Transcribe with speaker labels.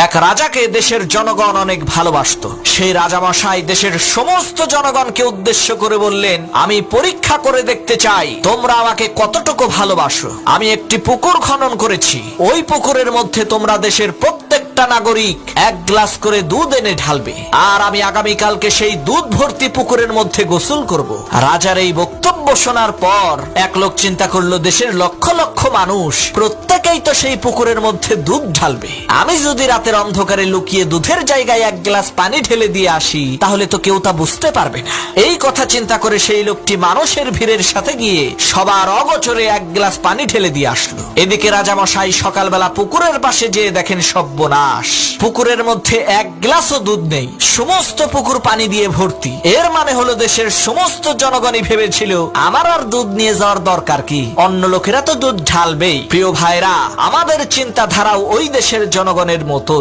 Speaker 1: এক রাজাকে দেশের জনগণ অনেক ভালোবাসতো। সেই রাজামশাই দেশের সমস্ত জনগণকে উদ্দেশ্য করে বললেন, আমি পরীক্ষা করে দেখতে চাই তোমরা আমাকে কতটুকু ভালোবাসো। আমি একটি পুকুর খনন করেছি। ওই পুকুরের মধ্যে তোমরা দেশের প্রত্যেকটা নাগরিক এক গ্লাস করে দুধ এনে ঢালবে, আর আমি আগামীকালকে সেই দুধ ভর্তি পুকুরের মধ্যে গোসল করব। রাজার এই বক্তব্য শোনার পর এক লোক চিন্তা করলো, দেশের লক্ষ লক্ষ মানুষ প্রত্যেকেই তো সেই পুকুরের মধ্যে দুধ ঢালবে। আমি যদি রাতের অন্ধকারে লুকিয়ে দুধের জায়গায় এক গ্লাস পানি ঢেলে দিয়ে আসি, তাহলে তো কেউ তা বুঝতে পারবে না। এই কথা চিন্তা করে সেই লোকটি মানুষের ভিড়ের সাথে গিয়ে সবার অগোচরে এক গ্লাস পানি ঢেলে দিয়ে আসলো। এদিকে রাজামশাই সকালবেলা পুকুরের পাশে যেয়ে দেখেন সর্বনাশ, পুকুরের মধ্যে এক গ্লাসও দুধ নেই, সমস্ত পুকুর পানি দিয়ে ভর্তি। এর মানে হলো দেশের সমস্ত জনগণই ভেবেছিল আমার আর দুধ নিয়ে যাওয়ার দরকার কি, অন্য লোকেরা তো দুধ ঢালবেই। প্রিয় ভাইরা, আমাদের চিন্তাধারাও ওই দেশের জনগণের মতো।